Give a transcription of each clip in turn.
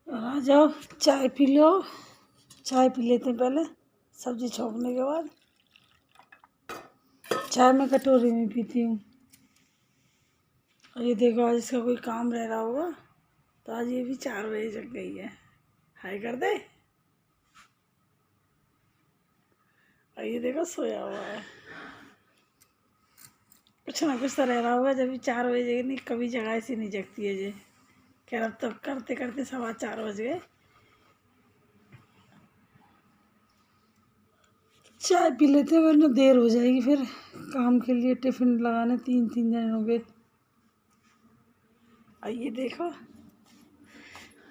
आ जाओ, चाय P low. चाय पी लेते हैं पहले, सब्जी छोंकने के बाद। चाय मैं कटोरी में पीती हूँ। और ये देखो, आज इसका कोई काम रह रहा होगा तो आज ये भी 4 बजे जग गई है। हाय कर दे। और ये देखो सोया हुआ है। कुछ ना कुछ तो रह रहा होगा, जब भी 4 बजे नहीं, कभी जगह ऐसी नहीं जगती है जे। खैर अब तो करते करते 4:15 बज गए। चाय पी लेते हैं वरना देर हो जाएगी फिर काम के लिए। टिफिन लगाने 3 जन हो गए। और ये देखो,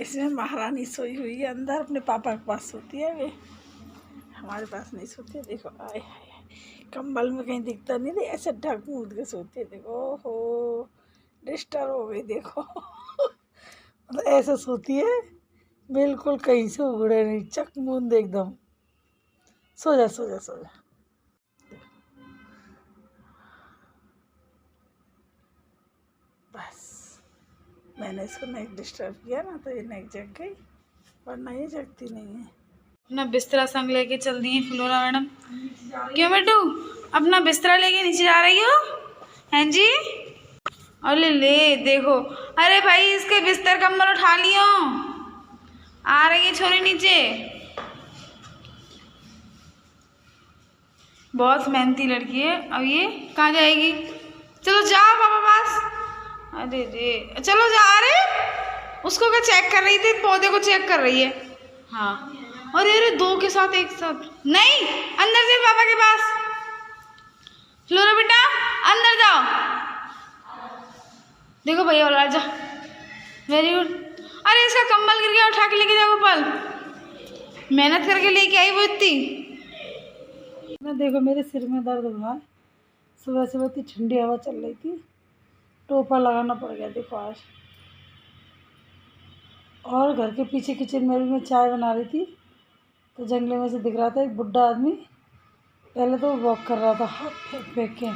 इसमें महारानी सोई हुई है अंदर, अपने पापा के पास सोती है वे, हमारे पास नहीं सोती है। देखो आए हाय, कंबल में कहीं दिखता नहीं थे, ऐसे ढक मूद के सोती है। देखो हो, डिस्टर्ब हो गई देखो। मतलब ऐसे सोती है, बिल्कुल कहीं से उगड़े नहीं, चक मूंद एकदम। सो जा सो जा सो जा। बस मैंने इसको नहीं डिस्टर्ब किया ना, तो ये नहीं जग गई, वरना ये जगती नहीं है। अपना बिस्तरा संग लेके चल दी है फ्लोरा मैडम। क्यों बेटू, अपना बिस्तरा लेके नीचे जा रही हो? हैं जी? अरे ले देखो, अरे भाई इसके बिस्तर कंबल उठा लियो। आ रही है छोरी नीचे। बहुत मेहनती लड़की है। अब ये कहाँ जाएगी? चलो जाओ पापा पास। अरे रे चलो जा रहे। उसको क्या चेक कर रही थी? पौधे को चेक कर रही है। हाँ, अरे अरे 2 के साथ एक साथ नहीं। अंदर से पापा के पास। फ्लोरा बेटा अंदर जाओ। देखो भैया वाला जा। Very good. अरे इसका कंबल गिर गया, उठा के लेके जाओ गोपाल। मेहनत करके लेके आई वो इतनी। मैं देखो, मेरे सिर में दर्द हुआ है। सुबह सुबह इतनी ठंडी हवा चल रही थी, टोपा लगाना पड़ गया देखो आज। और घर के पीछे किचन में भी मैं चाय बना रही थी, तो जंगले में से दिख रहा था एक बुढ़ा आदमी। पहले तो वो वॉक कर रहा था हाथ फेंक फेंक के,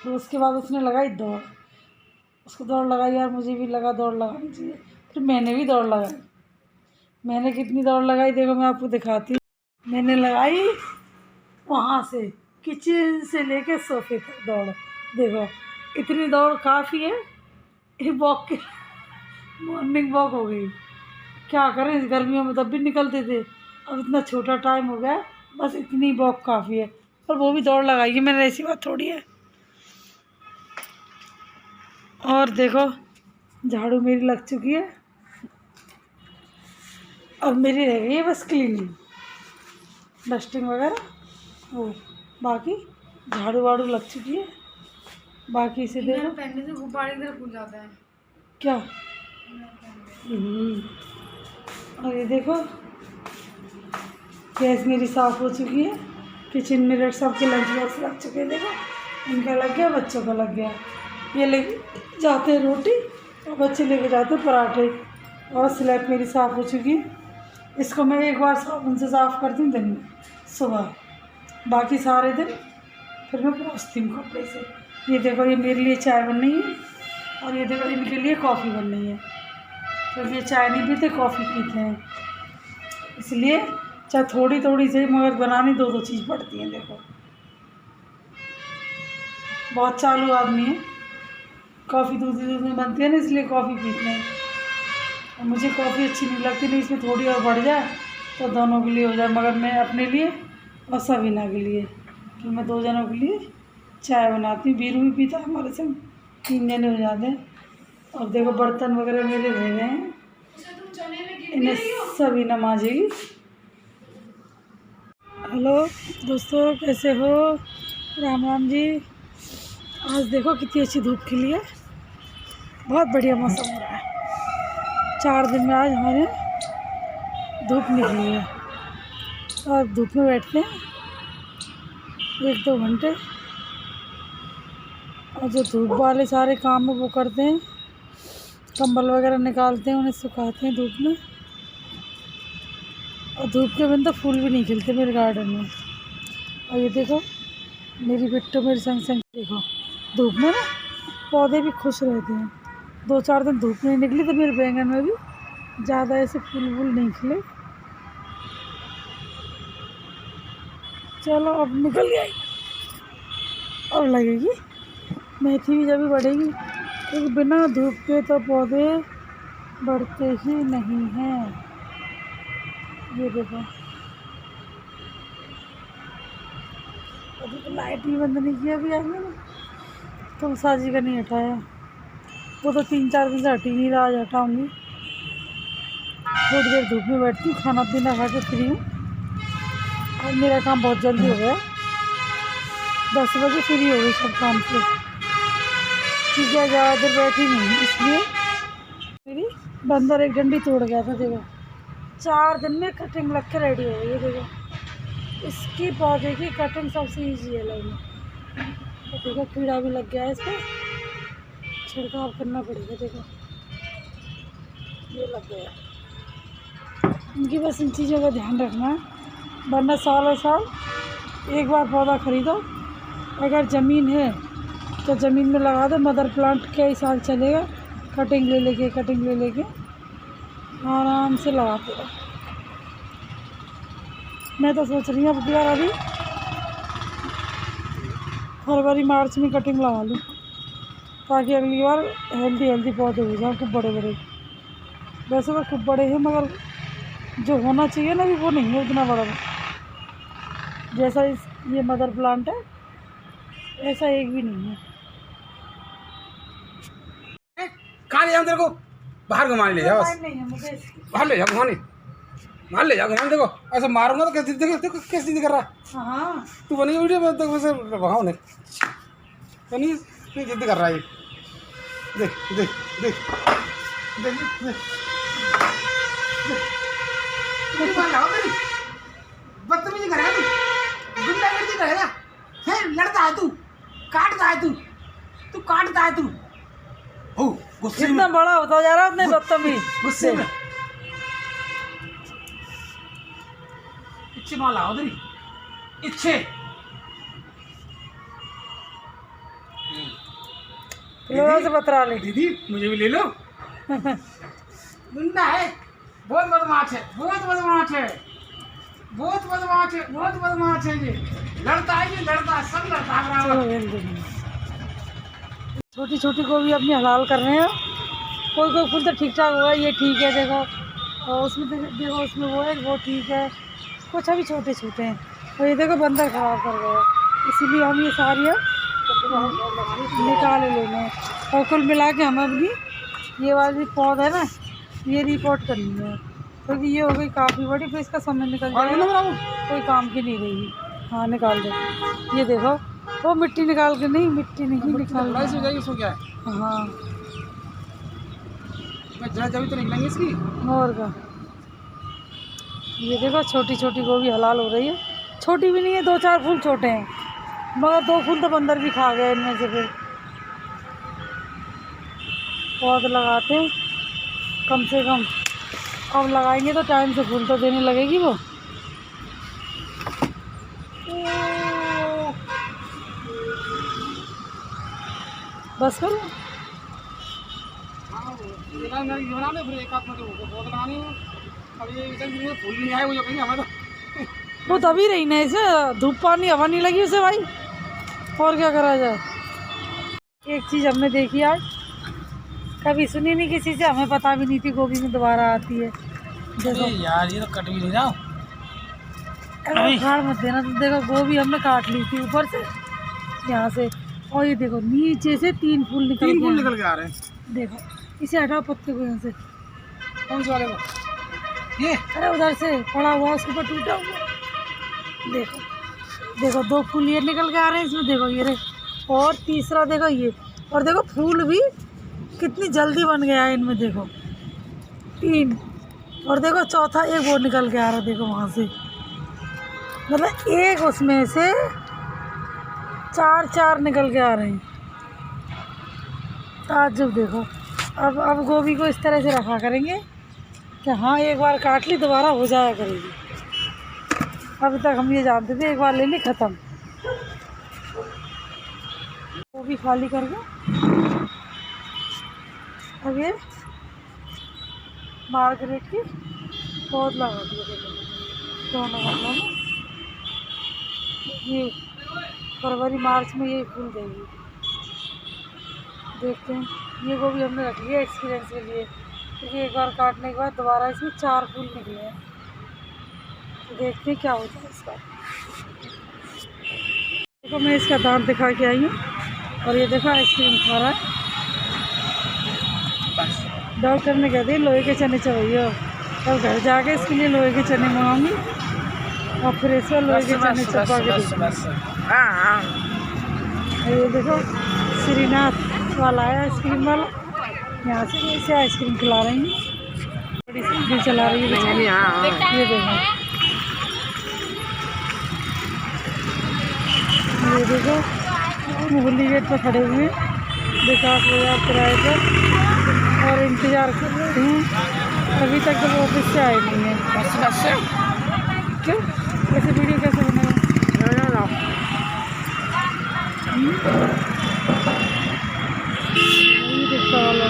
तो उसके बाद उसने लगाई दौड़। उसको दौड़ लगाई यार, मुझे भी लगा दौड़ लगानी चाहिए, फिर मैंने भी दौड़ लगाई। मैंने कितनी दौड़ लगाई देखो, मैं आपको दिखाती हूँ। मैंने लगाई वहाँ से, किचन से लेके सोफे तक दौड़। देखो इतनी दौड़ काफ़ी है, ये वॉक के मॉर्निंग वॉक हो गई। क्या करें, इस गर्मियों में तब भी निकलते थे, अब इतना छोटा टाइम हो गया, बस इतनी वॉक काफ़ी है। और वो भी दौड़ लगाई मैंने, ऐसी बात थोड़ी है। और देखो झाड़ू मेरी लग चुकी है, अब मेरी रह गई है बस क्लीनिंग, डस्टिंग वगैरह वो। बाकी झाड़ू वाड़ू लग चुकी है। बाकी इसे देखो पहनने से गुब्बारे की तरह फूल जाता है क्या। और ये देखो गैस मेरी साफ़ हो चुकी है। किचन में रेड सबके लंच बॉक्स लग चुके हैं। देखो इनका लग गया, बच्चों का लग गया। ये ले जाते हैं रोटी और बच्चे लेके जाते हैं पराठे। और स्लैब मेरी साफ़ हो चुकी है। इसको मैं एक बार साबुन से साफ़ करती हूँ दिन में सुबह, बाकी सारे दिन फिर मैं पोंछती हूँ कपड़े से। ये देखो, ये मेरे लिए चाय बन रही है, और ये देखो इनके लिए कॉफ़ी बन रही है। क्योंकि ये चाय नहीं पीते, कॉफ़ी पीते हैं, इसलिए चाहे थोड़ी थोड़ी से मगर बनानी 2 चीज़ पड़ती हैं। देखो बहुत चालू आदमी है, कॉफ़ी दूध में बनती है ना, इसलिए कॉफ़ी पीते हैं। और मुझे कॉफ़ी अच्छी नहीं लगती, नहीं इसमें थोड़ी और बढ़ जाए तो दोनों के लिए हो जाए, मगर मैं अपने लिए और सवीना के लिए, कि मैं 2 जनों के लिए चाय बनाती हूँ। बीरू भी पीता है हमारे संग, 3 जने हो जाते हैं। और देखो बर्तन वगैरह मेरे रह गए हैं, इन्हें सवीना मांजेगी। हेलो दोस्तों, कैसे हो? राम राम जी। आज देखो कितनी अच्छी धूप खिली है, बहुत बढ़िया मौसम हो रहा है। 4 दिन में आज हमारे धूप निकली है, और धूप में बैठते हैं 1-2 घंटे, और जो धूप वाले सारे काम है वो करते हैं। कंबल वगैरह निकालते हैं, उन्हें सुखाते हैं धूप में। और धूप के बिना तो फूल भी नहीं खिलते मेरे गार्डन में। और ये देखो मेरी बिट्टू मेरे संग संग, देखो धूप में ना पौधे भी खुश रहते हैं। 2-4 दिन धूप नहीं निकली तो मेरे बैंगन में भी ज़्यादा ऐसे फूल वूल नहीं खिले। चलो अब निकल गई, अब लगेगी मेथी भी जब भी बढ़ेगी, क्योंकि बिना धूप के तो पौधे बढ़ते ही नहीं हैं। ये देखो, अभी तो लाइट भी बंद नहीं किया, अभी आएंगे ना। तुलसा जी का नहीं हटाया, वो तो 3-4 दिन से हटी नहीं रहा, आज हटाऊँगी। थोड़ी देर धूप में बैठती हूँ, खाना पीना खा के फ्री हूँ। और मेरा काम बहुत जल्दी हो गया, 10 बजे फ्री हो गई सब काम से, ठीक है। ज़्यादा देर बैठी नहीं, इसलिए मेरी बंदर एक डंडी तोड़ गया था। देखो 4 दिन में कटिंग लग के रेडी हो गई है। देखो इसकी पौधे की कटिंग सबसे ईजी है लगना। तो देखो कीड़ा भी लग गया है, इस पर छिड़काव करना पड़ेगा। देखो ये लग गया, इनकी बस इन चीज़ों का ध्यान रखना है, वरना सालों साल एक बार पौधा खरीदो। अगर ज़मीन है तो ज़मीन में लगा दो, मदर प्लांट कई साल चलेगा, कटिंग ले लेके आराम से लगाते रहो। मैं तो सोच रही हूँ अब की बार अभी फरवरी मार्च में कटिंग लगा लूँ, ताकि अगली बार हेल्दी पौधे हो जाए, खूब बड़े बड़े। वैसे तो खूब बड़े हैं, मगर जो होना चाहिए ना, भी वो नहीं है उतना बड़ा। जैसा ये मदर प्लांट है, ऐसा एक भी नहीं है। कहाँ ले जाऊँ तेरे को? बाहर घुमाने ले जाओ, बस नहीं है मुझे। बाहर ले जाओ घुमाने, बाहर ले जाओ घुमाने। देखो ऐसे मारूंगा तो कैसे, देखो कैसे जिद कर रहा है। हाँ तू बनी वीडियो में, तो वैसे भगाओ नहीं, बनी नहीं जिद कर रहा है ये। देख देख देख देख देख, बदतमीजी करेगा तू, गुंडागर्दी करेगा, है लड़ता है तू, काटता है तू काटता है तू। हो गुस्से जितना बड़ा होता जा रहा है उतने बदतमीज। गुस्से में इच्छे माला उधरी इच्छे लोगों से बतरा ले। दीदी मुझे भी ले लो। गुंडा है, बहुत बदमाश है, बहुत बदमाश है, बहुत बदमाश है, बहुत बदमाश है। ये लड़ता है, ये लड़ता है, सब लड़ता है बराबर। छोटी छोटी को भी अपनी हलाल कर रहे हैं। कोई फूल तो ठीक ठाक हुआ, ये ठीक है। देखो और उसमें देखो उसमें वो है, वो ठीक है। कुछ अभी छोटे छोटे हैं, और ये देखो बंदर खराब कर गया, इसीलिए हम ये सारी निकाल लेना है। और कुल मिला के हमें अपनी ये वाली पौध है ना, ये रिपोर्ट करनी है, क्योंकि ये हो गई काफ़ी बड़ी, फिर इसका समय निकल जाएगा, कोई काम की नहीं रहेगी। हाँ निकाल दो। ये देखो वो मिट्टी निकाल के, नहीं मिट्टी नहीं निकाल, हाँ जब तो निकलेंगे इसकी। और का ये देखो छोटी छोटी गोभी हलाल हो रही है। छोटी भी नहीं है, 2-4 फूल छोटे हैं, मगर 2 फूल तो बंदर भी खा गए इनमें से। फिर पौध लगाते हैं कम से कम, अब लगाएंगे तो टाइम से फूल तो देने लगेगी वो। बस करो, वो तभी रही ना, इसे धूप पानी हवा नहीं लगी उसे भाई, और क्या करा जाए। एक चीज़ हमने देखी आज, कभी सुनी नहीं किसी से, हमें पता भी नहीं थी गोभी में दोबारा आती है। देखो यार ये तो कट भी नहीं जाओ, उखाड़ मत देना। तो देखो गोभी हमने काट ली थी ऊपर से, यहाँ से, और ये देखो नीचे से 3 फूल निकल निकल के आ रहे हैं। देखो इसे हटाओ पत्ते को यहाँ से। कौन से वाले को? ये अरे उधर से पड़ा हुआ, उसके ऊपर टूटा हुआ। देखो देखो 2 फूल ये निकल के आ रहे हैं इसमें, देखो ये रहे, और तीसरा देखो ये, और देखो फूल भी कितनी जल्दी बन गया है इनमें। देखो 3, और देखो चौथा एक वो निकल के आ रहा है, देखो वहाँ से, मतलब एक उसमें से 4 निकल के आ रहे हैं। ताज्जुब देखो। अब गोभी को इस तरह से रखा करेंगे कि हाँ एक बार काट ली दोबारा हो जाया करेगी। अभी तक हम ये जानते थे एक बार ले ली ख़त्म। गोभी खाली करके अब ये मार्गरेट की बहुत लगा दी है, देखो दोनों गमलों में। ये फरवरी मार्च में ये फूल देगी। देखते हैं, ये गोभी हमने रखी है एक्सपीरियंस के लिए, क्योंकि एक बार काटने के बाद दोबारा इसमें 4 फूल निकले हैं। तो देखते हैं क्या होता है इसका। देखो मैं इसका दांत दिखा के आई हूँ, और ये देखो आइसक्रीम खा रहा है। डॉक्टर ने कह दिया लोहे के चने चबाइए, तब घर जाके इसके लिए लोहे के चने मंगाऊंगी और फिर इसका लोहे के चने चबा के दूँगी। ये देखो श्रीनाथ वाला है आइसक्रीम वाला, यहाँ से इसे आइसक्रीम खिला रही हूँ। बड़ी स्पीड चला रही है बेचारी। ये देखो, ये देखो मुगली गेट पर खड़े हुए विकास बाजार किराए पर, और इंतज़ार कर रहे हैं। अभी तक तो वो ऑफिस से आए नहीं है। क्यों ऐसे वीडियो कैसे बनेगा? नहीं दिखता वाला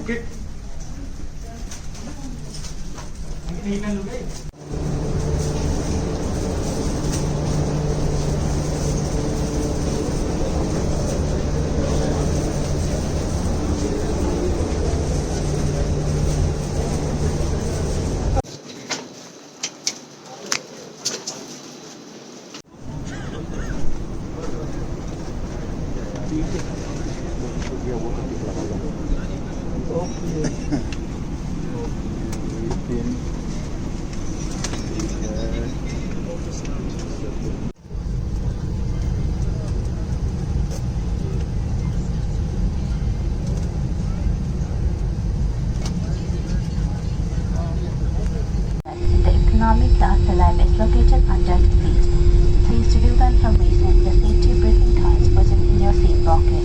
Okay. Economic class line is located under the seat. Please review the information in the safety briefing cards present in your seat pocket.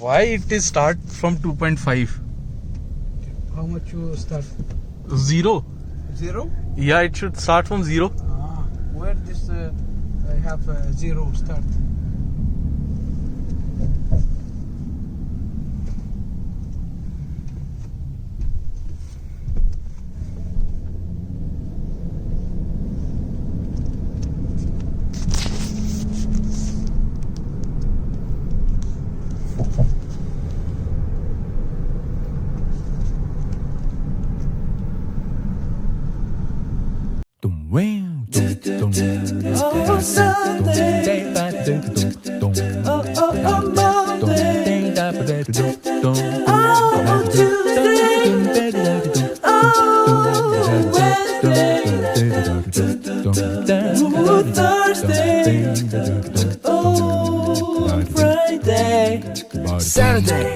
Why it is start from 2.5? How much you start? 0? 0? Yeah, it should start from 0. Where this I have 0 start? Saturday.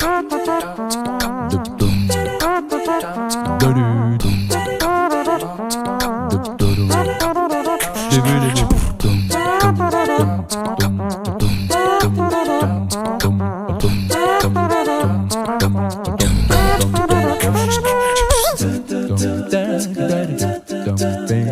Dum